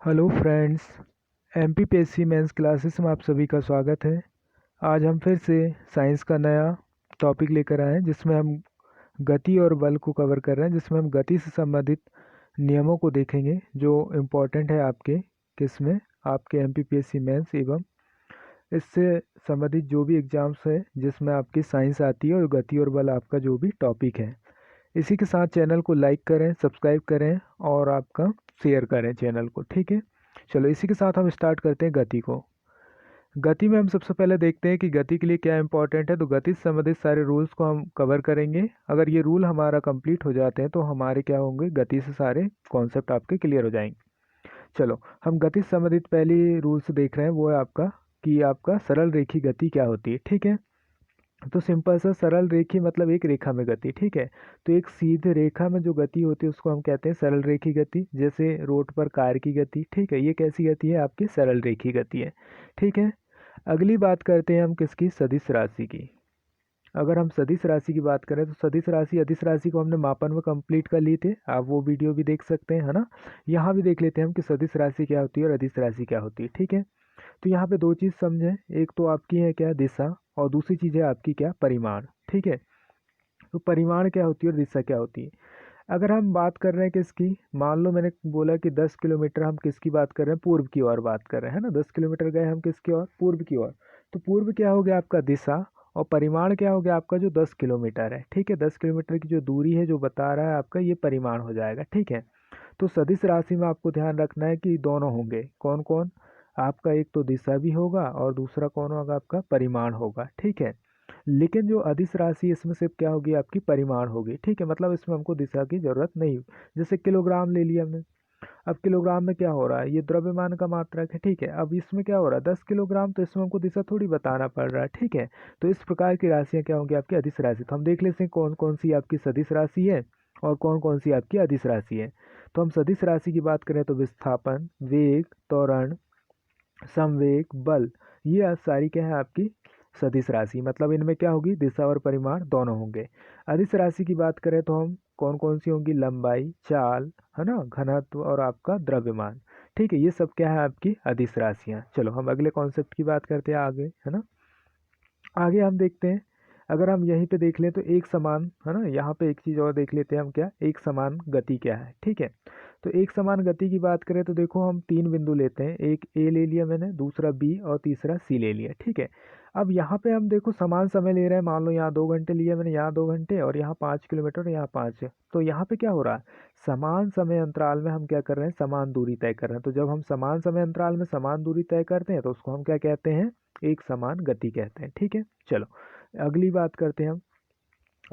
Hello friends, MPPSC mains classes में आप सभी का स्वागत है। आज हम फिर से साइंस का नया टॉपिक लेकर आए हैं जिसमें हम गति और बल को कवर कर रहे हैं, जिसमें हम गति से संबंधित नियमों को देखेंगे जो इम्पोर्टेंट है आपके किसमें आपके एमपीपीएससी मेंस एवं इससे संबंधित जो भी एग्ज़ाम्स है जिसमें आपकी साइंस आती है और गति और बल आपका जो भी टॉपिक है। इसी के साथ चैनल को लाइक करें, सब्सक्राइब करें और आपका शेयर करें चैनल को, ठीक है। चलो इसी के साथ हम स्टार्ट करते हैं गति को। गति में हम सबसे पहले देखते हैं कि गति के लिए क्या इंपॉर्टेंट है। तो गति से संबंधित सारे रूल्स को हम कवर करेंगे। अगर ये रूल हमारा कंप्लीट हो जाते हैं तो हमारे क्या होंगे, गति से सारे कॉन्सेप्ट आपके क्लियर हो जाएंगे। चलो हम गति से संबंधित पहली रूल्स देख रहे हैं, वो है आपका कि आपका सरल रेखी गति क्या होती है, ठीक है। तो सिंपल सा सरल रेखी मतलब एक रेखा में गति, ठीक है। तो एक सीधी रेखा में जो गति होती है उसको हम कहते हैं सरल रेखी गति। जैसे रोड पर कार की गति, ठीक है, ये कैसी गति है, आपकी सरल रेखी गति है, ठीक है। अगली बात करते हैं हम किसकी, सदिश राशि की। अगर हम सदिश राशि की बात करें तो सदिश राशि अदिश राशि को हमने मापन में कंप्लीट कर लिए थे, आप वो वीडियो भी देख सकते हैं, है ना। यहाँ भी देख लेते हैं हम कि सदिश राशि क्या होती है और अदिश राशि क्या होती है, ठीक है। तो यहाँ पे दो चीज़ समझें, एक तो आपकी है क्या, दिशा, और दूसरी चीज़ है आपकी क्या, परिमाण, ठीक है। तो परिमाण क्या होती है और दिशा क्या होती है। अगर हम बात कर रहे हैं किसकी, मान लो मैंने बोला कि 10 किलोमीटर हम किसकी बात कर रहे हैं, पूर्व की ओर बात कर रहे हैं, है ना। 10 किलोमीटर गए हम किसकी ओर, पूर्व की ओर। तो पूर्व क्या हो गया आपका, दिशा, और परिमाण क्या हो गया आपका, जो 10 किलोमीटर है, ठीक है। 10 किलोमीटर की जो दूरी है जो बता रहा है आपका, ये परिमाण हो जाएगा, ठीक है। तो सदिश राशि में आपको ध्यान रखना है कि दोनों होंगे, कौन कौन, आपका एक तो दिशा भी होगा और दूसरा कौन होगा, आपका परिमाण होगा, ठीक है। लेकिन जो अदिश राशि इसमें सिर्फ क्या होगी, आपकी परिमाण होगी, ठीक है। मतलब इसमें हमको दिशा की जरूरत नहीं। जैसे किलोग्राम ले लिया हमने, अब किलोग्राम में क्या हो रहा है, ये द्रव्यमान का मात्रक है, ठीक है। अब इसमें क्या हो रहा है, 10 किलोग्राम, तो इसमें हमको दिशा थोड़ी बताना पड़ रहा है, ठीक है। तो इस प्रकार की राशियाँ क्या होंगी आपकी, अदिश राशि। तो हम देख लेते हैं कौन कौन सी आपकी सदिश राशि है और कौन कौन सी आपकी अदिश राशि है। तो हम सदिश राशि की बात करें तो विस्थापन, वेग, त्वरण, संवेग, बल, ये सारी क्या है आपकी सदिश राशि। मतलब इनमें क्या होगी, दिशा और परिमाण दोनों होंगे। अदिश राशि की बात करें तो हम कौन कौन सी होंगी, लंबाई, चाल, है ना, घनत्व और आपका द्रव्यमान, ठीक है। ये सब क्या है आपकी अदिश राशियाँ। चलो हम अगले कॉन्सेप्ट की बात करते हैं आगे, है ना। आगे हम देखते हैं, अगर हम यहीं पे देख लें तो एक समान, है ना, यहाँ पे एक चीज़ और देख लेते हैं हम, क्या एक समान गति क्या है, ठीक है। तो एक समान गति की बात करें तो देखो हम तीन बिंदु लेते हैं, एक ए ले लिया मैंने, दूसरा बी और तीसरा सी ले लिया, ठीक है। अब यहाँ पे हम देखो समान समय ले रहे हैं, मान लो यहाँ 2 घंटे लिए मैंने, यहाँ 2 घंटे, और यहाँ 5 किलोमीटर और यहाँ 5 है। तो यहाँ पे क्या हो रहा है, समान समय अंतराल में हम क्या कर रहे हैं, समान दूरी तय कर रहे हैं। तो जब हम समान समय अंतराल में समान दूरी तय करते हैं तो उसको हम क्या कहते हैं, एक समान गति कहते हैं, ठीक है। चलो अगली बात करते हैं हम,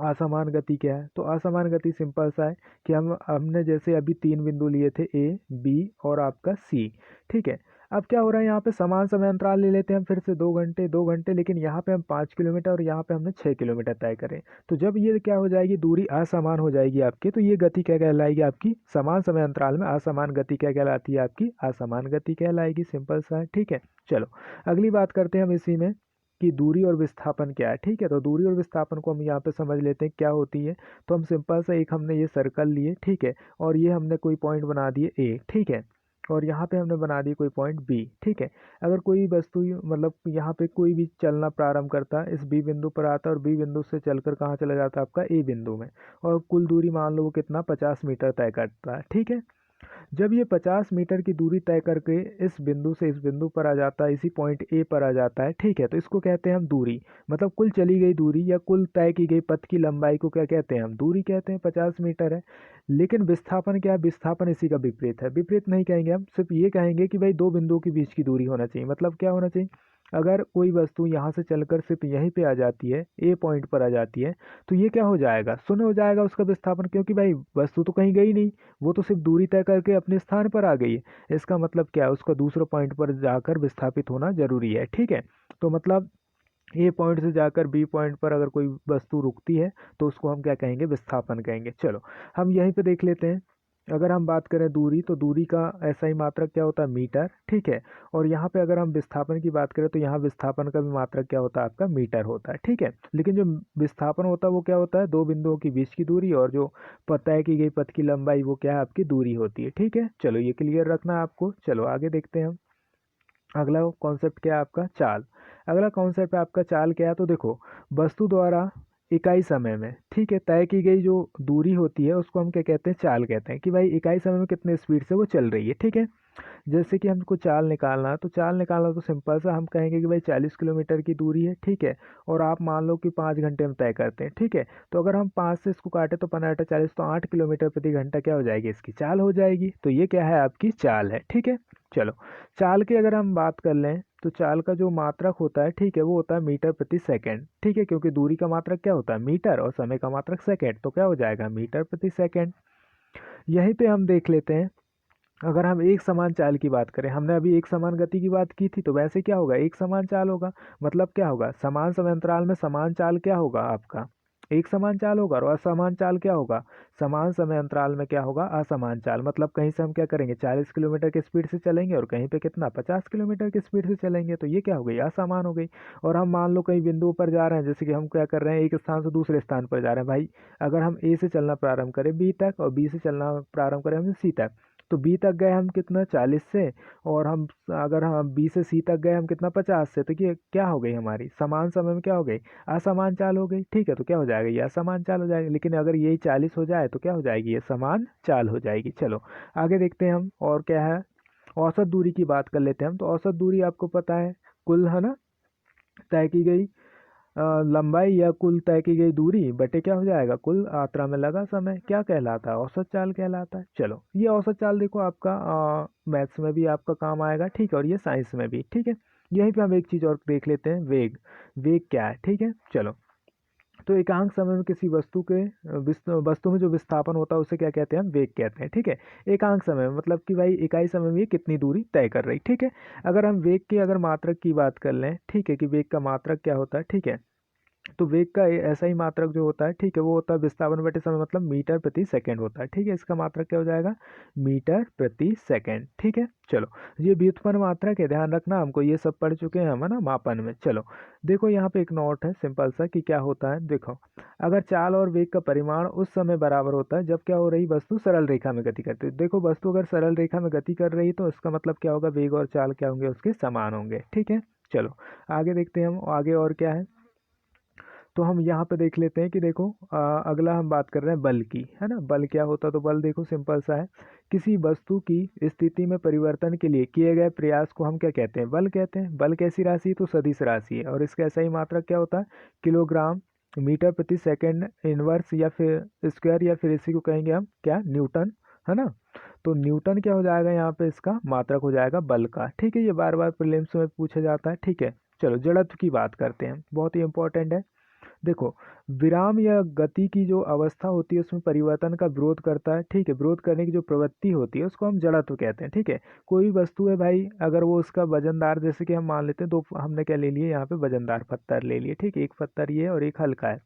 असमान गति क्या है। तो असमान गति सिंपल सा है कि हमने जैसे अभी तीन बिंदु लिए थे, ए, बी और आपका सी, ठीक है। अब क्या हो रहा है, यहाँ पे समान समय अंतराल ले लेते हैं हम फिर से, 2 घंटे 2 घंटे, लेकिन यहाँ पे हम 5 किलोमीटर और यहाँ पे हमने 6 किलोमीटर तय करें। तो जब ये क्या हो जाएगी, दूरी असमान हो जाएगी आपकी, तो ये गति क्या कहलाएगी आपकी, समान समय अंतराल में असमान गति क्या कहलाती है आपकी, असमान गति कहलाएगी। सिंपल सा है, ठीक है। चलो अगली बात करते हैं हम इसी में कि दूरी और विस्थापन क्या है, ठीक है। तो दूरी और विस्थापन को हम यहाँ पे समझ लेते हैं क्या होती है। तो हम सिंपल सा एक हमने ये सर्कल लिए, ठीक है, और ये हमने कोई पॉइंट बना दिए ए, ठीक है, और यहाँ पे हमने बना दिए कोई पॉइंट बी, ठीक है। अगर कोई वस्तु मतलब यहाँ पे कोई भी चलना प्रारंभ करता है, इस बी बिंदु पर आता है और बी बिंदु से चलकर कहाँ चला जाता है आपका ए बिंदु में, और कुल दूरी मान लो वो कितना 50 मीटर तय करता है, ठीक है। जब ये 50 मीटर की दूरी तय करके इस बिंदु से इस बिंदु पर आ जाता है, इसी पॉइंट ए पर आ जाता है, ठीक है, तो इसको कहते हैं हम दूरी। मतलब कुल चली गई दूरी या कुल तय की गई पथ की लंबाई को क्या कहते हैं, हम दूरी कहते हैं, 50 मीटर है। लेकिन विस्थापन क्या है, विस्थापन इसी का विपरीत है। विपरीत नहीं कहेंगे हम, सिर्फ ये कहेंगे कि भाई दो बिंदुओं के बीच की दूरी होना चाहिए। मतलब क्या होना चाहिए, अगर कोई वस्तु यहाँ से चलकर सिर्फ यहीं पे आ जाती है, ए पॉइंट पर आ जाती है, तो ये क्या हो जाएगा, शून्य हो जाएगा उसका विस्थापन, क्योंकि भाई वस्तु तो कहीं गई नहीं, वो तो सिर्फ दूरी तय करके अपने स्थान पर आ गई है। इसका मतलब क्या है, उसका दूसरे पॉइंट पर जाकर विस्थापित होना जरूरी है, ठीक है। तो मतलब ए पॉइंट से जाकर बी पॉइंट पर अगर कोई वस्तु रुकती है तो उसको हम क्या कहेंगे, विस्थापन कहेंगे। चलो हम यहीं पे देख लेते हैं अगर हम बात करें दूरी, तो दूरी का ऐसा ही मात्रक क्या होता है, मीटर, ठीक है। और यहाँ पे अगर हम विस्थापन की बात करें तो यहाँ विस्थापन का भी मात्रक क्या होता है, आपका मीटर होता है, ठीक है। लेकिन जो विस्थापन होता है वो क्या होता है, दो बिंदुओं के बीच की दूरी, और जो तय की गई पथ की लंबाई वो क्या है, आपकी दूरी होती है, ठीक है। चलो ये क्लियर रखना है आपको। चलो आगे देखते हैं हम। अगला कॉन्सेप्ट क्या है आपका, चाल। अगला कॉन्सेप्ट आपका चाल क्या है, तो देखो वस्तु द्वारा इकाई समय में, ठीक है, तय की गई जो दूरी होती है उसको हम क्या कहते हैं, चाल कहते हैं। कि भाई इकाई समय में कितने स्पीड से वो चल रही है, ठीक है। जैसे कि हमको चाल निकालना है, तो चाल निकालना तो सिंपल सा, हम कहेंगे कि भाई 40 किलोमीटर की दूरी है, ठीक है। और आप मान लो कि 5 घंटे में तय करते हैं, ठीक है। तो अगर हम 5 से इसको काटे तो 15 40, तो 8 किलोमीटर प्रति घंटा क्या हो जाएगी, इसकी चाल हो जाएगी। तो ये क्या है, आपकी चाल है, ठीक है। चलो, चाल की अगर हम बात कर लें तो चाल का जो मात्रक होता है, ठीक है, वो होता है मीटर प्रति सेकंड, ठीक है। क्योंकि दूरी का मात्रक क्या होता है, मीटर, और समय का मात्रक सेकंड, तो क्या हो जाएगा, मीटर प्रति सेकंड। यहीं पे हम देख लेते हैं, अगर हम एक समान चाल की बात करें, हमने अभी एक समान गति की बात की थी, तो वैसे क्या होगा, एक समान चाल होगा। मतलब क्या होगा, समान समय अंतराल में समान चाल क्या होगा आपका, एक समान चाल होगा। और असमान चाल क्या होगा, समान समय अंतराल में क्या होगा, असमान चाल। मतलब कहीं से हम क्या करेंगे, 40 किलोमीटर की स्पीड से चलेंगे और कहीं पे कितना, 50 किलोमीटर की स्पीड से चलेंगे, तो ये क्या हो गई, असमान हो गई। और हम मान लो कहीं बिंदु पर जा रहे हैं, जैसे कि हम क्या कर रहे हैं, एक स्थान से दूसरे स्थान पर जा रहे हैं भाई। अगर हम ए से चलना प्रारंभ करें बी तक, और बी से चलना प्रारंभ करें हम सी तक, तो बी तक गए हम कितना, 40 से। और हम अगर हम बी से सी तक गए हम कितना, 50 से। तो ये क्या हो गई, हमारी समान समय में क्या हो गई, असमान चाल हो गई, ठीक है। तो क्या हो जाएगा, ये असमान चाल हो जाएगी। लेकिन अगर यही 40 हो जाए तो क्या हो जाएगी, ये समान चाल हो जाएगी। चलो आगे देखते हैं हम, और क्या है, औसत दूरी की बात कर लेते हैं हम। तो औसत दूरी आपको पता है, कुल, है ना, तय की गई लंबाई या कुल तय की गई दूरी बटे क्या हो जाएगा, कुल मात्रा में लगा समय, क्या कहलाता है, औसत चाल कहलाता है। चलो ये औसत चाल देखो आपका मैथ्स में भी आपका काम आएगा, ठीक है, और ये साइंस में भी, ठीक है। यहीं पे हम एक चीज़ और देख लेते हैं, वेग। वेग क्या है, ठीक है। चलो, तो एकांक समय में किसी वस्तु के वस्तु में जो विस्थापन होता है उसे क्या कहते हैं, हम वेग कहते हैं, ठीक है। एकांक समय में मतलब कि भाई इकाई समय में ये कितनी दूरी तय कर रही, ठीक है। अगर हम वेग के अगर मात्रक की बात कर लें, ठीक है, कि वेग का मात्रक क्या होता है, ठीक है। तो वेग का ऐसा ही मात्रक जो होता है, ठीक है, वो होता है विस्थापन बटे समय, मतलब मीटर प्रति सेकंड होता है, ठीक है। इसका मात्रक क्या हो जाएगा, मीटर प्रति सेकंड, ठीक है। चलो, ये व्युत्पन्न मात्रक है, ध्यान रखना, हमको ये सब पढ़ चुके हैं हम, है ना, मापन में। चलो देखो यहाँ पे एक नोट है सिंपल सा, कि क्या होता है, देखो अगर चाल और वेग का परिमाण उस समय बराबर होता है जब क्या हो रही, वस्तु सरल रेखा में गति करती है। देखो वस्तु अगर सरल रेखा में गति कर रही तो इसका मतलब क्या होगा, वेग और चाल क्या होंगे, उसके समान होंगे, ठीक है। चलो आगे देखते हैं हम, आगे और क्या है। तो हम यहाँ पे देख लेते हैं कि देखो अगला हम बात कर रहे हैं बल की, है ना। बल क्या होता है, तो बल देखो सिंपल सा है, किसी वस्तु की स्थिति में परिवर्तन के लिए किए गए प्रयास को हम क्या कहते हैं, बल कहते हैं। बल कैसी राशि है, तो सदिश राशि है, और इसका ऐसा ही मात्रक क्या होता है, किलोग्राम मीटर प्रति सेकंड इनवर्स, या फिर स्क्वायर, या फिर इसी को कहेंगे हम क्या, न्यूटन, है ना। तो न्यूटन क्या हो जाएगा, यहाँ पे इसका मात्रक हो जाएगा बल का, ठीक है। ये बार बार प्रीलिम्स में पूछा जाता है, ठीक है। चलो जड़त्व की बात करते हैं, बहुत ही इंपॉर्टेंट है। देखो, विराम या गति की जो अवस्था होती है उसमें परिवर्तन का विरोध करता है, ठीक है। विरोध करने की जो प्रवृत्ति होती है उसको हम जड़त्व कहते हैं, ठीक है। कोई भी वस्तु है भाई, अगर वो उसका वजनदार, जैसे कि हम मान लेते हैं दो, हमने क्या ले लिए यहाँ पे, वजनदार पत्थर ले लिए, ठीक है। एक पत्थर ये है और एक हल्का है।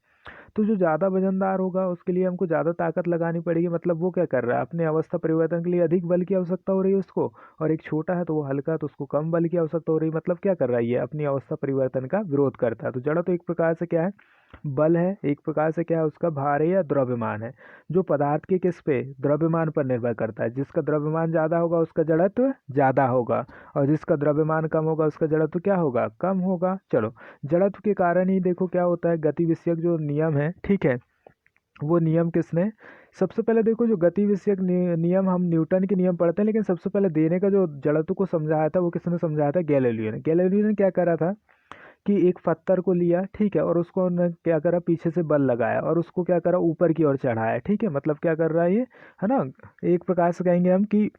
तो जो ज़्यादा वजनदार होगा उसके लिए हमको ज़्यादा ताकत लगानी पड़ेगी, मतलब वो क्या कर रहा है, अपने अवस्था परिवर्तन के लिए अधिक बल की आवश्यकता हो रही है उसको। और एक छोटा है तो वो हल्का है तो उसको कम बल की आवश्यकता हो रही है, मतलब क्या कर रहा है, ये अपनी अवस्था परिवर्तन का विरोध करता है। तो जड़ तो एक प्रकार से क्या है, बल है, एक प्रकार से क्या है, उसका भार है या द्रव्यमान है, जो पदार्थ के किस पे, द्रव्यमान पर निर्भर करता है। जिसका द्रव्यमान ज़्यादा होगा उसका जड़त्व ज़्यादा होगा, और जिसका द्रव्यमान कम होगा उसका जड़त्व क्या होगा, कम होगा। चलो, जड़त्व के कारण ही देखो क्या होता है, गति विषयक जो नियम है, ठीक है, वो नियम किसने, सबसे पहले देखो जो गति विषयक नियम, हम न्यूटन के नियम पढ़ते हैं, लेकिन सबसे पहले देने का जो जड़त्व को समझाया था वो किसने समझाया था, गैलीलियो ने। गैलीलियो ने क्या करा था कि एक पत्थर को लिया, ठीक है, और उसको उन्होंने क्या करा, पीछे से बल लगाया और उसको क्या करा, ऊपर की ओर चढ़ाया, ठीक है। मतलब क्या कर रहा है ये, है ना, एक प्रकार से कहेंगे हम कि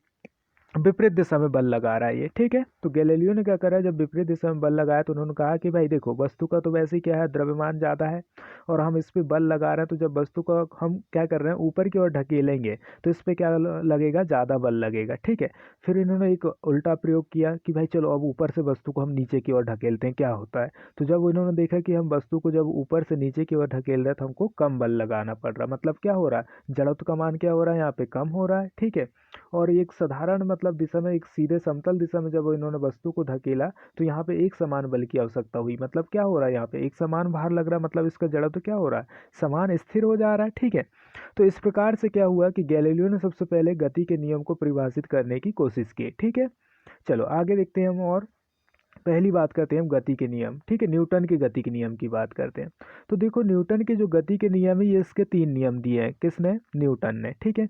विपरीत दिशा में बल लगा रहा है ये, ठीक है। तो गैलीलियो ने क्या करा, जब विपरीत दिशा में बल लगाया तो उन्होंने कहा कि भाई देखो वस्तु का तो वैसे ही क्या है, द्रव्यमान ज़्यादा है और हम इस पे बल लगा रहे हैं, तो जब वस्तु का हम क्या कर रहे हैं ऊपर की ओर ढकेलेंगे तो इस पे क्या लगेगा, ज़्यादा बल लगेगा, ठीक है। फिर इन्होंने एक उल्टा प्रयोग किया कि भाई चलो अब ऊपर से वस्तु को हम नीचे की ओर ढकेलते हैं, क्या होता है। तो जब इन्होंने देखा कि हम वस्तु को जब ऊपर से नीचे की ओर ढकेल रहे हैं तो हमको कम बल लगाना पड़ रहा है, मतलब क्या हो रहा है, जड़त्व का मान क्या हो रहा है यहाँ पे, कम हो रहा है, ठीक है। और एक साधारण मतलब दिशा में, एक सीधे समतल दिशा में जब इन्होंने वस्तु को धकेला तो यहाँ पे एक समान बल की आवश्यकता हुई, मतलब क्या हो रहा है यहाँ पे एक समान भार लग रहा है, मतलब इसका जड़त्व तो क्या हो रहा है, समान स्थिर हो जा रहा है, ठीक है। तो इस प्रकार से क्या हुआ कि गैलीलियो ने सबसे पहले गति के नियम को परिभाषित करने की कोशिश की, ठीक है। चलो आगे देखते हैं हम, और पहली बात करते हैं हम गति के नियम, ठीक है, न्यूटन के गति के नियम की बात करते हैं। तो देखो न्यूटन के जो गति के नियम है, ये इसके 3 नियम दिए हैं, किसने, न्यूटन ने, ठीक है।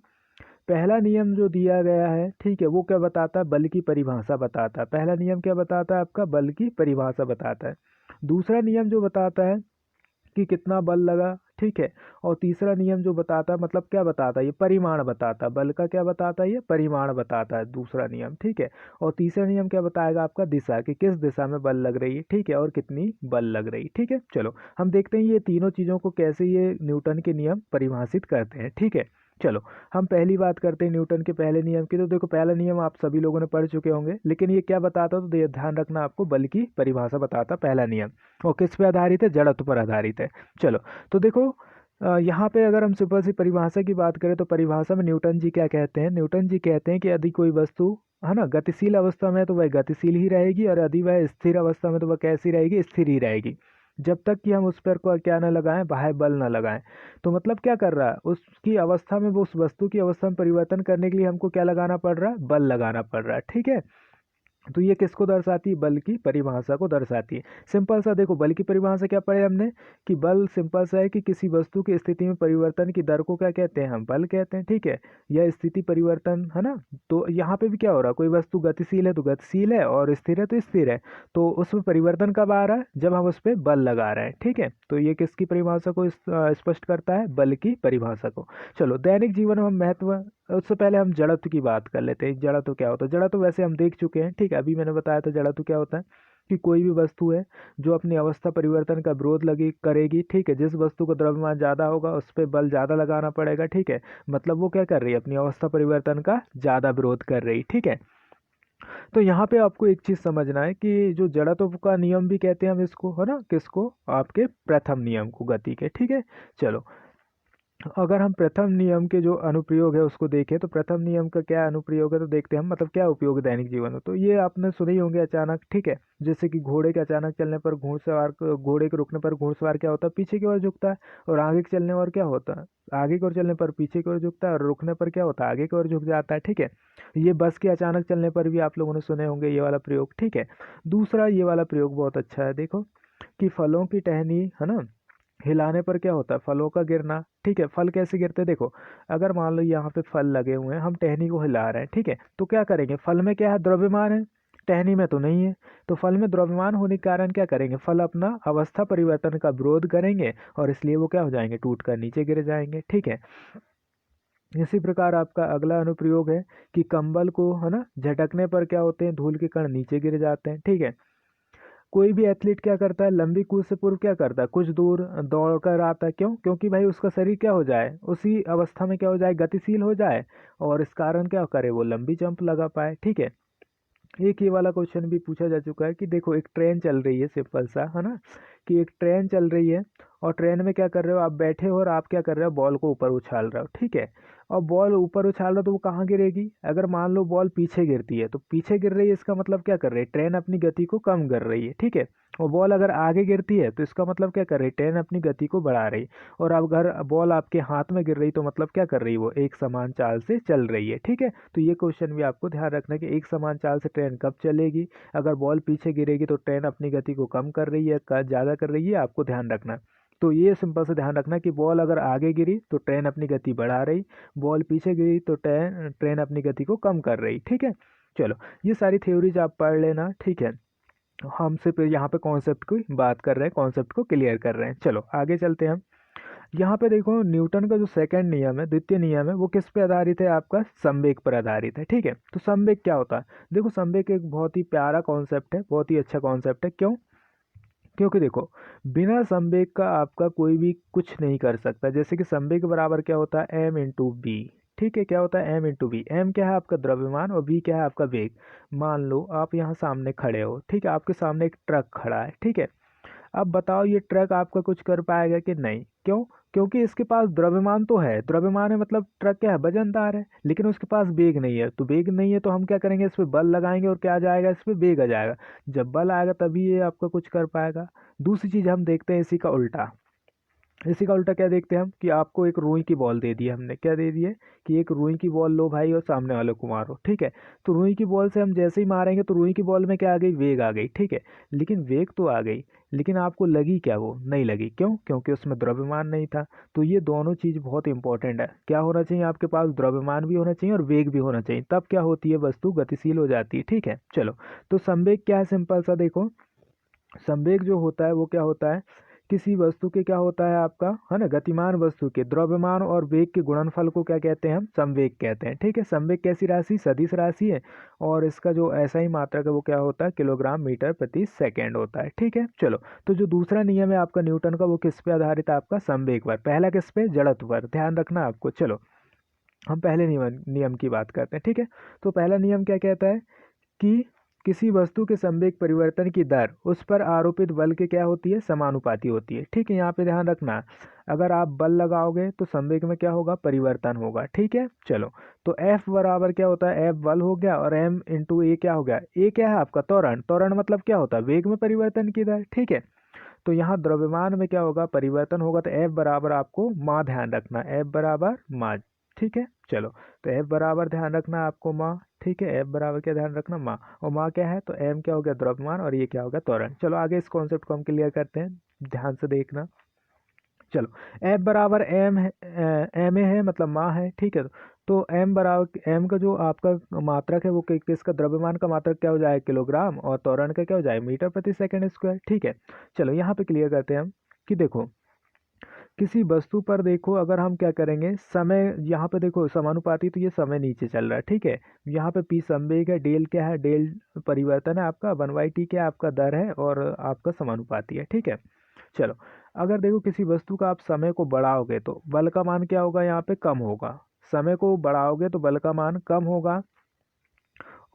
पहला नियम जो दिया गया है, ठीक है, वो क्या बताता है, बल की परिभाषा बताता है। पहला नियम क्या बताता है आपका, बल की परिभाषा बताता है। दूसरा नियम जो बताता है कि कितना बल लगा, ठीक है। और तीसरा नियम जो बताता है, मतलब क्या बताता है, ये परिमाण बताता है, बल का क्या बताता है, ये परिमाण बताता है दूसरा नियम, ठीक है। और तीसरा नियम क्या बताएगा आपका, दिशा, कि किस दिशा में बल लग रही है, ठीक है, और कितनी बल लग रही है, ठीक है। चलो हम देखते हैं ये तीनों चीज़ों को कैसे ये न्यूटन के नियम परिभाषित करते हैं, ठीक है। चलो हम पहली बात करते हैं न्यूटन के पहले नियम की। तो देखो पहला नियम आप सभी लोगों ने पढ़ चुके होंगे, लेकिन ये क्या बताता, तो ध्यान रखना आपको, बल की परिभाषा बताता पहला नियम, और किस पे आधारित है, जड़त्व पर आधारित है। चलो तो देखो यहाँ पे अगर हम सिंपल सी परिभाषा की बात करें तो परिभाषा में न्यूटन जी क्या कहते हैं, न्यूटन जी कहते हैं कि यदि कोई वस्तु है ना गतिशील अवस्था में है तो वह गतिशील ही रहेगी, और यदि वह स्थिर अवस्था में तो वह कैसी रहेगी, स्थिर ही रहेगी, जब तक कि हम उस पर को क्या ना लगाएं, बाह्य बल ना लगाएं। तो मतलब क्या कर रहा है, उसकी अवस्था में, वो उस वस्तु की अवस्था में परिवर्तन करने के लिए हमको क्या लगाना पड़ रहा है, बल लगाना पड़ रहा है, ठीक है। तो ये किसको दर्शाती है, बल की परिभाषा को दर्शाती है। सिंपल सा देखो, बल की परिभाषा क्या पढ़े हमने, कि बल सिंपल सा है कि किसी वस्तु की स्थिति में परिवर्तन की दर को क्या कहते हैं, हम बल कहते हैं, ठीक है। यह स्थिति परिवर्तन है ना। तो यहाँ पे भी क्या हो रहा है, कोई वस्तु गतिशील है तो गतिशील है, और स्थिर है तो स्थिर है, तो उसमें परिवर्तन कब आ रहा है, जब हम उस पर बल लगा रहे हैं, ठीक है। तो ये किसकी परिभाषा को स्पष्ट करता है, बल की परिभाषा को। चलो दैनिक जीवन में हम महत्व, उससे पहले हम जड़त्व की बात कर लेते हैं, जड़त्व क्या होता है। जड़त्व वैसे हम देख चुके हैं, ठीक है, अभी मैंने बताया था जड़त्व क्या होता है, कि कोई भी वस्तु है जो अपनी अवस्था परिवर्तन का विरोध लगी करेगी, ठीक है, जिस वस्तु का द्रव्यमान ज़्यादा होगा उस पर बल ज़्यादा लगाना पड़ेगा, ठीक है, मतलब वो क्या कर रही है, अपनी अवस्था परिवर्तन का ज़्यादा विरोध कर रही, ठीक है। तो यहाँ पे आपको एक चीज़ समझना है कि जो जड़त्व का नियम भी कहते हैं हम इसको, है ना, किसको, आपके प्रथम नियम को, गति के, ठीक है। चलो अगर हम प्रथम नियम के जो अनुप्रयोग है उसको देखें, तो प्रथम नियम का क्या अनुप्रयोग है, तो देखते हैं हम, मतलब क्या उपयोग है दैनिक जीवन में। तो ये आपने सुने ही होंगे, अचानक, ठीक है, जैसे कि घोड़े के अचानक चलने पर घोड़े के रुकने पर घुड़सवार क्या होता है, पीछे की ओर झुकता है, और आगे के चलने और क्या होता है, आगे की ओर चलने पर पीछे की ओर झुकता है, और रुकने पर क्या होता है, आगे की ओर झुक जाता है, ठीक है। ये बस के अचानक चलने पर भी आप लोगों ने सुने होंगे ये वाला प्रयोग, ठीक है। दूसरा ये वाला प्रयोग बहुत अच्छा है, देखो कि फलों की टहनी है ना हिलाने पर क्या होता है, फलों का गिरना, ठीक है। फल कैसे गिरते हैं, देखो अगर मान लो यहाँ पे फल लगे हुए हैं, हम टहनी को हिला रहे हैं, ठीक है, तो क्या करेंगे, फल में क्या है, द्रव्यमान है, टहनी में तो नहीं है। तो फल में द्रव्यमान होने के कारण क्या करेंगे, फल अपना अवस्था परिवर्तन का विरोध करेंगे, और इसलिए वो क्या हो जाएंगे, टूट कर नीचे गिर जाएंगे, ठीक है। इसी प्रकार आपका अगला अनुप्रयोग है कि कंबल को है ना झटकने पर क्या होते हैं, धूल के कण नीचे गिर जाते हैं, ठीक है। कोई भी एथलीट क्या करता है, लंबी कूद से पूर्व क्या करता है, कुछ दूर दौड़ कर आता है, क्यों, क्योंकि भाई उसका शरीर क्या हो जाए, उसी अवस्था में क्या हो जाए, गतिशील हो जाए, और इस कारण क्या करे, वो लंबी जंप लगा पाए, ठीक है। एक ये वाला क्वेश्चन भी पूछा जा चुका है कि देखो एक ट्रेन चल रही है, सिंपल सा है ना, कि एक ट्रेन चल रही है, और ट्रेन में क्या कर रहे हो, आप बैठे हो और आप क्या कर रहे हो, बॉल को ऊपर उछाल रहे हो, ठीक है। और बॉल ऊपर उछाल रहे हो तो वो कहाँ गिरेगी, अगर मान लो बॉल पीछे गिरती है, तो पीछे गिर रही है, इसका मतलब क्या कर रही है, ट्रेन अपनी गति को कम कर रही है, ठीक है। और बॉल अगर आगे गिरती है तो इसका मतलब क्या कर रही है, ट्रेन अपनी गति को बढ़ा रही। और अब अगर बॉल आपके हाथ में गिर रही तो मतलब क्या कर रही है, वो एक समान चाल से चल रही है, ठीक है। तो ये क्वेश्चन भी आपको ध्यान रखना है कि एक समान चाल से ट्रेन कब चलेगी, अगर बॉल पीछे गिरेगी तो ट्रेन अपनी गति को कम कर रही है, ज़्यादा कर रही है, आपको ध्यान रखना है। तो ये सिंपल से ध्यान रखना कि बॉल अगर आगे गिरी तो ट्रेन अपनी गति बढ़ा रही, बॉल पीछे गिरी तो ट्रेन ट्रेन अपनी गति को कम कर रही, ठीक है। चलो ये सारी थ्योरीज आप पढ़ लेना, ठीक है। हम सिर्फ यहाँ पे कॉन्सेप्ट की बात कर रहे हैं, कॉन्सेप्ट को क्लियर कर रहे हैं। चलो आगे चलते हैं हम। यहाँ पे देखो न्यूटन का जो सेकंड नियम है, द्वितीय नियम है, वो किस पे आधारित है? आपका संवेग पर आधारित है। ठीक है, तो संवेग क्या होता है? देखो संवेग एक बहुत ही प्यारा कॉन्सेप्ट है, बहुत ही अच्छा कॉन्सेप्ट है। क्यों? क्योंकि देखो बिना संवेग का आपका कोई भी कुछ नहीं कर सकता। जैसे कि संवेग बराबर क्या होता है? M into B. ठीक है, क्या होता है? M into B. एम क्या है? आपका द्रव्यमान, और बी क्या है? आपका वेग। मान लो आप यहाँ सामने खड़े हो, ठीक है, आपके सामने एक ट्रक खड़ा है, ठीक है। अब बताओ ये ट्रक आपका कुछ कर पाएगा कि नहीं? क्यों? क्योंकि इसके पास द्रव्यमान तो है, द्रव्यमान है मतलब ट्रक क्या है? वजनदार है, लेकिन उसके पास वेग नहीं है। तो वेग नहीं है तो हम क्या करेंगे? इस पे बल लगाएंगे और क्या आ जाएगा? इस पे वेग आ जाएगा। जब बल आएगा तभी ये आपका कुछ कर पाएगा। दूसरी चीज हम देखते हैं इसी का उल्टा। इसी का उल्टा क्या देखते हैं हम? कि आपको एक रुई की बॉल दे दी है हमने, क्या दे दी है? कि एक रुई की बॉल लो भाई और सामने वाले को मारो, ठीक है। तो रुई की बॉल से हम जैसे ही मारेंगे तो रुई की बॉल में क्या आ गई? वेग आ गई, ठीक है। लेकिन वेग तो आ गई, लेकिन आपको लगी क्या? वो नहीं लगी। क्यों? क्योंकि उसमें द्रव्यमान नहीं था। तो ये दोनों चीज बहुत इंपॉर्टेंट है। क्या होना चाहिए आपके पास? द्रव्यमान भी होना चाहिए और वेग भी होना चाहिए, तब क्या होती है? वस्तु गतिशील हो जाती है। ठीक है, चलो। तो संवेग क्या है? सिंपल सा देखो, संवेग जो होता है वो क्या होता है? किसी वस्तु के क्या होता है आपका, है ना, गतिमान वस्तु के द्रव्यमान और वेग के गुणनफल को क्या कहते हैं? हम संवेग कहते हैं। ठीक है, संवेग कैसी राशि? सदिश राशि है, और इसका जो ऐसा ही मात्रक है वो क्या होता है? किलोग्राम मीटर प्रति सेकंड होता है। ठीक है, चलो। तो जो दूसरा नियम है आपका न्यूटन का, वो किस पे आधारित है? आपका संवेग पर। पहला किस पे? जड़त्व पर। ध्यान रखना आपको। चलो हम पहले नियम नियम की बात करते हैं। ठीक है, तो पहला नियम क्या कहता है? कि किसी वस्तु के संवेग परिवर्तन की दर उस पर आरोपित बल के क्या होती है? समानुपाती होती है। ठीक है, यहाँ पे ध्यान रखना, अगर आप बल लगाओगे तो संवेग में क्या होगा? परिवर्तन होगा। ठीक है, चलो। तो F बराबर क्या होता है? F बल हो गया, और M इंटू ए क्या हो गया? ए क्या है आपका? त्वरण। त्वरण मतलब क्या होता है? वेग में परिवर्तन की दर। ठीक है, तो यहाँ द्रव्यमान में क्या होगा? परिवर्तन होगा। तो F बराबर आपको माँ, ध्यान रखना, F बराबर माँ। ठीक है, चलो। तो F बराबर ध्यान रखना आपको माँ। ठीक है, F बराबर क्या ध्यान रखना? माँ। और माँ क्या है? तो M क्या हो गया? द्रव्यमान, और ये क्या हो गया? त्वरण। चलो आगे इस कॉन्सेप्ट को हम क्लियर करते हैं, ध्यान से देखना। चलो, F बराबर एम है, एम ए है मतलब माँ है। ठीक है, तो M बराबर, M का जो आपका मात्रक है वो किसका? द्रव्यमान का मात्रक क्या हो जाएगा? किलोग्राम, और त्वरण का क्या हो जाएगा? मीटर प्रति सेकंड स्क्वायर। ठीक है, चलो यहाँ पे क्लियर करते हैं हम कि देखो किसी वस्तु पर देखो, अगर हम क्या करेंगे? समय, यहाँ पे देखो समानुपाती, तो ये समय नीचे चल रहा है। ठीक है, यहाँ पे पी संवेग है, डेल क्या है? डेल परिवर्तन है आपका, 1/t क्या है? आपका दर है, और आपका समानुपाती है। ठीक है, चलो। अगर देखो किसी वस्तु का आप समय को बढ़ाओगे तो बल का मान क्या होगा? यहाँ पे कम होगा। समय को बढ़ाओगे तो बल का मान कम होगा,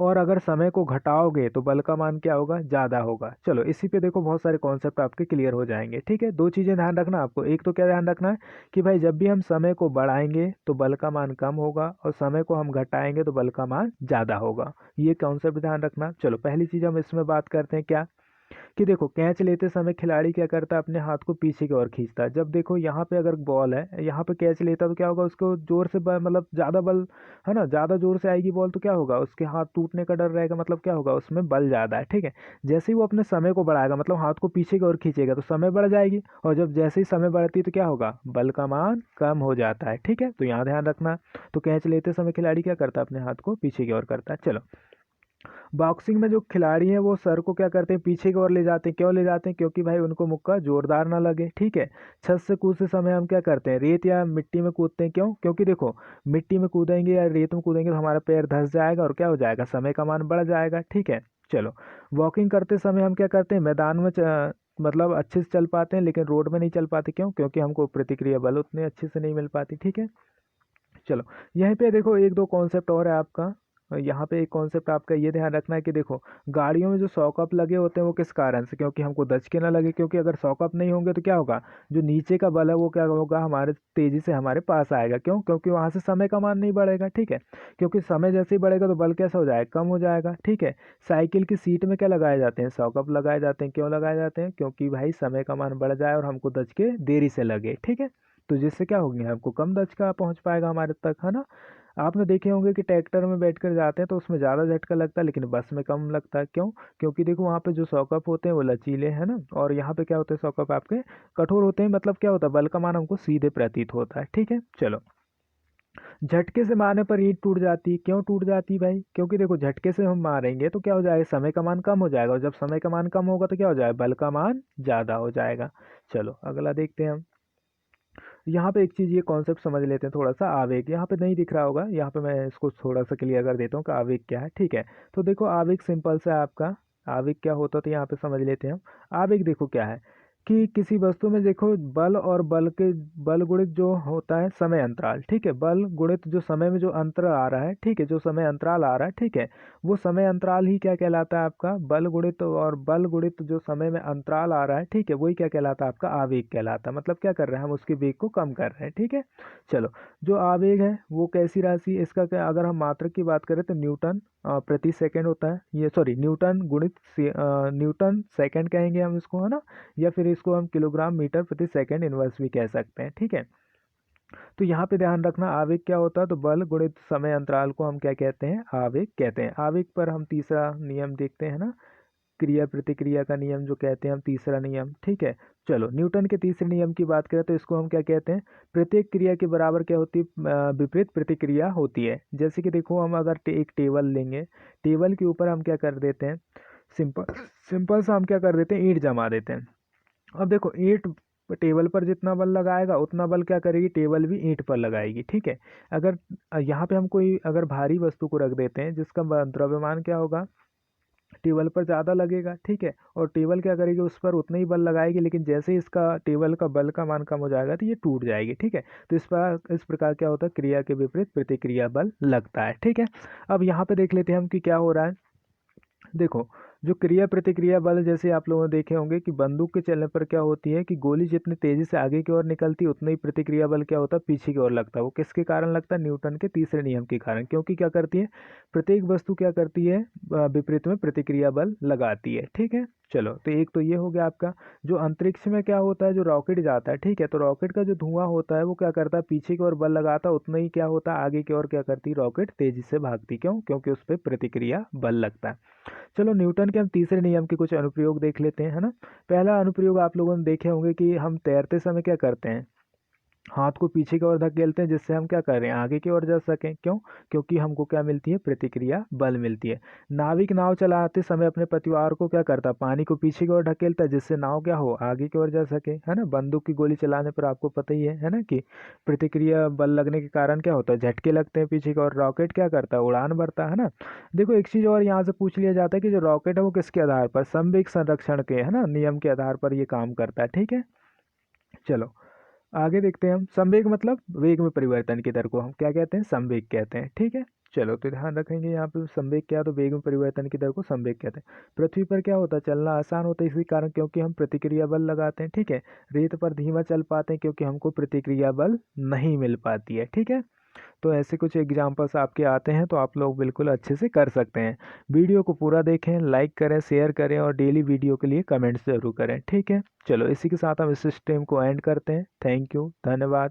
और अगर समय को घटाओगे तो बल का मान क्या होगा? ज़्यादा होगा। चलो इसी पे देखो बहुत सारे कॉन्सेप्ट आपके क्लियर हो जाएंगे। ठीक है, दो चीज़ें ध्यान रखना आपको। एक तो क्या ध्यान रखना है कि भाई जब भी हम समय को बढ़ाएंगे तो बल का मान कम होगा, और समय को हम घटाएंगे तो बल का मान ज़्यादा होगा। ये कॉन्सेप्ट ध्यान रखना। चलो पहली चीज़ हम इसमें बात करते हैं, क्या? कि देखो कैच लेते समय खिलाड़ी क्या करता है? अपने हाथ को पीछे की ओर खींचता है। जब देखो यहाँ पे अगर बॉल है, यहाँ पे कैच लेता तो क्या होगा? उसको जोर से मतलब ज़्यादा बल, है ना, ज़्यादा जोर से आएगी बॉल तो क्या होगा? उसके हाथ टूटने का डर रहेगा, मतलब क्या होगा? उसमें बल ज़्यादा है। ठीक है, जैसे ही वो अपने समय को बढ़ाएगा, मतलब हाथ को पीछे की ओर खींचेगा, तो समय बढ़ जाएगी, और जब जैसे ही समय बढ़ती है तो क्या होगा? बल का मान कम हो जाता है। ठीक है, तो यहाँ ध्यान रखना। तो कैच लेते समय खिलाड़ी क्या करता है? अपने हाथ को पीछे की ओर करता है। चलो, बॉक्सिंग में जो खिलाड़ी हैं वो सर को क्या करते हैं? पीछे की ओर ले जाते हैं। क्यों ले जाते हैं? क्योंकि भाई उनको मुक्का जोरदार ना लगे। ठीक है, छत से कूदते समय हम क्या करते हैं? रेत या मिट्टी में कूदते हैं। क्यों? क्योंकि देखो मिट्टी में कूदेंगे या रेत में कूदेंगे तो हमारा पैर धंस जाएगा, और क्या हो जाएगा? समय का मान बढ़ जाएगा। ठीक है, चलो। वॉकिंग करते समय हम क्या करते हैं? मैदान में मतलब अच्छे से चल पाते हैं, लेकिन रोड में नहीं चल पाते। क्यों? क्योंकि हमको प्रतिक्रिया बल उतने अच्छे से नहीं मिल पाती। ठीक है, चलो। यहीं पे देखो एक दो कॉन्सेप्ट और है आपका। यहाँ पे एक कॉन्सेप्ट आपका ये ध्यान रखना है कि देखो गाड़ियों में जो सॉकअप लगे होते हैं वो किस कारण से? क्योंकि हमको दचके ना लगे। क्योंकि अगर सॉकअप नहीं होंगे तो क्या होगा? जो नीचे का बल है वो क्या होगा? हमारे तेजी से हमारे पास आएगा। क्यों? क्योंकि वहां से समय का मान नहीं बढ़ेगा। ठीक है, क्योंकि समय जैसे ही बढ़ेगा तो बल कैसा हो जाएगा? कम हो जाएगा। ठीक है, साइकिल की सीट में क्या लगाए जाते हैं? सॉकअप लगाए जाते हैं। क्यों लगाए जाते हैं? क्योंकि भाई समय का मान बढ़ जाए और हमको दचके देरी से लगे। ठीक है, तो जिससे क्या होगी? हमको कम दचका पहुंच पाएगा हमारे तक, है ना। आपने देखे होंगे कि ट्रैक्टर में बैठकर जाते हैं तो उसमें ज़्यादा झटका लगता है, लेकिन बस में कम लगता है। क्यों? क्योंकि देखो वहाँ पे जो सॉकअप होते हैं वो लचीले हैं ना, और यहाँ पे क्या होते हैं? सॉकअप आपके कठोर होते हैं। मतलब क्या होता है? बल का मान हमको सीधे प्रतीत होता है। ठीक है, चलो। झटके से मारने पर ईंट टूट जाती है। क्यों टूट जाती है भाई? क्योंकि देखो झटके से हम मारेंगे तो क्या हो जाएगा? समय का मान कम हो जाएगा, और जब समय का मान कम होगा तो क्या हो जाएगा? बल का मान ज़्यादा हो जाएगा। चलो अगला देखते हैं हम। यहाँ पे एक चीज़ ये कॉन्सेप्ट समझ लेते हैं थोड़ा सा। आवेग यहाँ पे नहीं दिख रहा होगा, यहाँ पे मैं इसको थोड़ा सा क्लियर कर देता हूँ कि आवेग क्या है। ठीक है, तो देखो आवेग सिंपल सा है आपका। आवेग क्या होता है तो यहाँ पे समझ लेते हैं हम। आवेग देखो क्या है कि किसी वस्तु में देखो बल और बल गुणित जो होता है समय अंतराल। ठीक है, बल गुणित जो समय में जो अंतर आ रहा है, ठीक है, जो समय अंतराल आ रहा है, ठीक है, वो समय अंतराल ही क्या कहलाता है आपका बल गुणित, और बल गुणित जो समय में अंतराल आ रहा है, ठीक है, वही क्या कहलाता है आपका आवेग कहलाता है। मतलब क्या कर रहे हैं हम, उसके वेग को कम कर रहे हैं। ठीक है, चलो, जो आवेग है वो कैसी राशि, इसका क्या, अगर हम मात्रक की बात करें तो न्यूटन प्रति सेकंड होता है, ये सॉरी न्यूटन गुणित न्यूटन सेकंड कहेंगे हम इसको, है ना, या फिर इसको हम किलोग्राम मीटर प्रति सेकंड इनवर्स भी कह सकते हैं। ठीक है, तो यहाँ पे ध्यान रखना आवेग क्या होता है, तो बल गुणित समय अंतराल को हम क्या कहते हैं, आवेग कहते हैं। आवेग पर हम तीसरा नियम देखते हैं ना, क्रिया प्रतिक्रिया का नियम जो कहते हैं हम, तीसरा नियम। ठीक है, चलो न्यूटन के तीसरे नियम की बात करें तो इसको हम क्या कहते हैं, प्रत्येक क्रिया के बराबर क्या होती है, विपरीत प्रतिक्रिया होती है। जैसे कि देखो हम अगर एक टेबल लेंगे, टेबल के ऊपर हम क्या कर देते हैं, सिंपल सिंपल सा हम क्या कर देते हैं, ईंट जमा देते हैं। अब देखो ईंट टेबल पर जितना बल लगाएगा उतना बल क्या करेगी, टेबल भी ईंट पर लगाएगी। ठीक है, अगर यहाँ पे हम कोई अगर भारी वस्तु को रख देते हैं जिसका द्रव्यमान क्या होगा, टेबल पर ज़्यादा लगेगा। ठीक है, और टेबल क्या करेगी, उस पर उतना ही बल लगाएगी, लेकिन जैसे ही इसका टेबल का बल का मान कम हो जाएगा तो ये टूट जाएगी। ठीक है, तो इस प्रकार क्या होता है, क्रिया के विपरीत प्रतिक्रिया बल लगता है। ठीक है, अब यहाँ पे देख लेते हैं हम कि क्या हो रहा है। देखो, जो क्रिया प्रतिक्रिया बल, जैसे आप लोगों ने देखे होंगे कि बंदूक के चलने पर क्या होती है कि गोली जितनी तेजी से आगे की ओर निकलती है उतना ही प्रतिक्रिया बल क्या होता है, पीछे की ओर लगता है। वो किसके कारण लगता है, न्यूटन के तीसरे नियम के कारण। क्योंकि क्या करती है, प्रत्येक वस्तु क्या करती है, विपरीत में प्रतिक्रिया बल लगाती है। ठीक है, चलो, तो एक तो ये हो गया आपका। जो अंतरिक्ष में क्या होता है, जो रॉकेट जाता है, ठीक है, तो रॉकेट का जो धुआं होता है वो क्या करता है, पीछे की ओर बल लगाता है, उतना ही क्या होता है, आगे की ओर क्या करती है, रॉकेट तेजी से भागती। क्यों, क्योंकि उस पर प्रतिक्रिया बल लगता है। चलो, न्यूटन के हम तीसरे नियम के कुछ अनुप्रयोग देख लेते हैं, है ना। पहला अनुप्रयोग आप लोगों ने देखे होंगे कि हम तैरते समय क्या करते हैं, हाथ को पीछे की ओर धकेलते हैं, जिससे हम क्या कर रहे हैं, आगे की ओर जा सकें। क्यों, क्योंकि हमको क्या मिलती है, प्रतिक्रिया बल मिलती है। नाविक नाव चलाते समय अपने पतवार को क्या करता है, पानी को पीछे की ओर ढकेलता है, जिससे नाव क्या हो, आगे की ओर जा सके, है ना। बंदूक की गोली चलाने पर आपको पता ही है ना, कि प्रतिक्रिया बल लगने के कारण क्या होता है, झटके लगते हैं पीछे की ओर। रॉकेट क्या करता है, उड़ान भरता है ना। देखो एक चीज़ और यहाँ से पूछ लिया जाता है कि जो रॉकेट है वो किसके आधार पर, संवेग संरक्षण के, है ना, नियम के आधार पर ये काम करता है। ठीक है, चलो आगे देखते हैं हम। संवेग मतलब वेग में परिवर्तन की दर को हम क्या कहते हैं, संवेग कहते हैं। ठीक है, चलो, तो ध्यान रखेंगे यहाँ पे संवेग क्या है, तो वेग में परिवर्तन की दर को संवेग कहते हैं। पृथ्वी पर क्या होता है, चलना आसान होता है इसी कारण क्योंकि हम प्रतिक्रिया बल लगाते हैं। ठीक है, रेत पर धीमा चल पाते हैं क्योंकि हमको प्रतिक्रिया बल नहीं मिल पाती है। ठीक है, तो ऐसे कुछ एग्जांपल्स आपके आते हैं तो आप लोग बिल्कुल अच्छे से कर सकते हैं। वीडियो को पूरा देखें, लाइक करें, शेयर करें और डेली वीडियो के लिए कमेंट्स ज़रूर करें। ठीक है, चलो इसी के साथ हम इस स्ट्रीम को एंड करते हैं। थैंक यू, धन्यवाद।